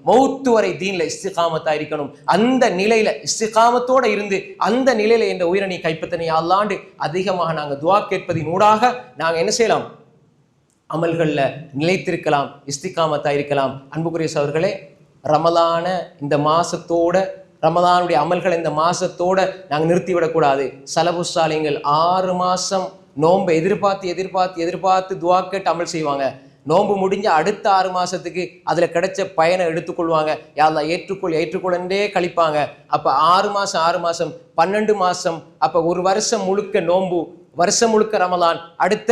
மௌத்து வரை தீன்ல இஸ்திகாமத்தா இருக்கணும். அந்த நிலையில இஸ்திகாமத்தோட இருந்து அந்த நிலையில என்ற உயிரை நீ கைப்பற்றனை அல்லாண்டு அதிகமாக நாங்கள் துவா கேட்பதின் ஊடாக நாங்கள் என்ன செய்யலாம், அமல்கள்ல நிலைத்திருக்கலாம், இஸ்திகாமத்தா இருக்கலாம். அன்புக்குரிய சகோதரர்களே, ரமலான இந்த மாசத்தோட, ரமலானுடைய அமல்களை இந்த மாசத்தோட நாங்கள் நிறுத்திவிடக்கூடாது. சலபு சாலிங்கள் 6 மாசம் நோன்பை எதிர்பார்த்து துவா கேட்டு அமல் செய்வாங்க. நோன்பு முடிஞ்ச அடுத்த 6 மாசத்துக்கு அதுல கிடைச்ச பயனை எடுத்துக்கொள்வாங்க. யா அல்லாஹ் ஏற்றுக்கொள்ளே கழிப்பாங்க. அப்ப 6 மாசம் 12 மாசம், அப்ப ஒரு வருஷம் முழுக்க நோன்பு, வருஷம் முழுக்க ரமலான், அடுத்த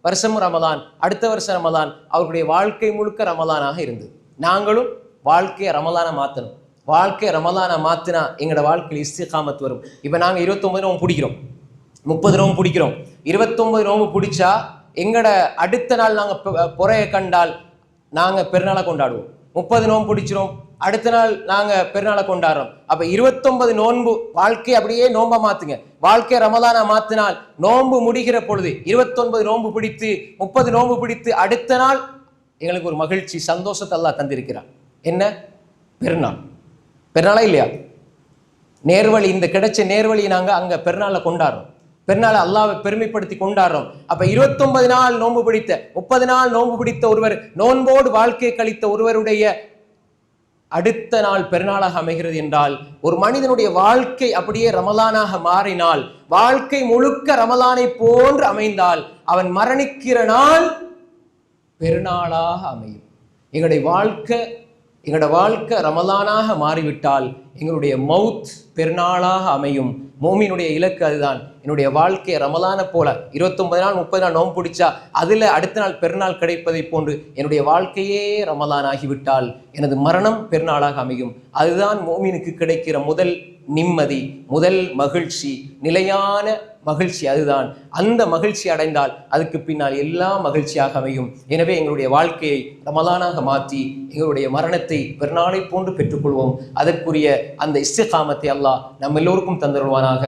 வருஷம் ரமலான், அடுத்த வருஷம் ரமலான், அவர்களுடைய வாழ்க்கை முழுக்க ரமலானாக இருந்தது. நாங்களும் வாழ்க்கையை ரமலான மாற்றணும். வாழ்க்கையை ரமலான மாத்தினா எங்களோட வாழ்க்கையில் இஸ்திகாமத் வரும். இப்ப நாங்க 29 நோம்பு பிடிக்கிறோம், 30 நோம்பு பிடிக்கிறோம். 29 நோம்பு பிடிச்சா எங்கட அடுத்த நாள் நாங்க பொறைய கண்டால் நாங்க பெருநாளை கொண்டாடுவோம். 30 நோம்பு பிடிச்சிரும், அடுத்த நாள் நாங்க பெருநாளை கொண்டாடுறோம். அப்ப 29 நோன்பு வாழ்க்கையை அப்படியே நோம்பா மாத்துங்க. வாழ்க்கை ரமலானா மாத்தினால் நோன்பு முடிகிற பொழுது 29 நோன்பு பிடித்து 30 நோன்பு பிடித்து அடுத்த நாள் எங்களுக்கு ஒரு மகிழ்ச்சி, சந்தோஷத்தை அல்லாஹ் தந்திருக்கிறான். என்ன? பெருநாள். பெருநாளா இல்லையா? நேர்வழி, இந்த கிடைச்ச நேர்வழியை நாங்க அங்க பெருநாளை கொண்டாடுறோம். பெருநாளை அல்லாஹ்வை பெருமைப்படுத்தி கொண்டாடுறோம். அப்ப 29 நாள் நோன்பு பிடித்த, 30 நாள் நோன்பு பிடித்த ஒருவர், நோன்போடு வாழ்க்கையை கழித்த ஒருவருடைய அடுத்த நாள் பெருநாளாக அமைகிறது என்றால், ஒரு மனிதனுடைய வாழ்க்கை அப்படியே ரமலானாக மாறினால், வாழ்க்கை முழுக்க ரமலானை போன்று அமைந்தால், அவன் மரணிக்கிற நாள் பெருநாளாக அமையும். எங்களுடைய வாழ்க்கை ரமலானாக மாறிவிட்டால் எங்களுடைய மவுத் பெருநாளாக அமையும். மோமினுடைய இலக்கு அதுதான். என்னுடைய வாழ்க்கையை ரமலான போல 29 நாள் 30 நாள் நோன்பு பிடிச்சா அதுல அடுத்த நாள் பெருநாள் கிடைப்பதை போன்று என்னுடைய வாழ்க்கையே ரமலான் ஆகிவிட்டால் எனது மரணம் பெருநாளாக அமையும். அதுதான் மோமினுக்கு கிடைக்கிற முதல் நிம்மதி, முதல் மகிழ்ச்சி, நிலையான மகிழ்ச்சி. அதுதான். அந்த மகிழ்ச்சி அடைந்தால் அதுக்கு பின்னால் எல்லா மகிழ்ச்சியாக அமையும். எனவே எங்களுடைய வாழ்க்கையை ரமலானாக மாற்றி எங்களுடைய மரணத்தை பெருநாளை போன்று பெற்றுக்கொள்வோம். அதற்குரிய அந்த இஸ்திகாமத்தை அல்லாஹ் நம்ம எல்லோருக்கும் தந்தருள்வானாக.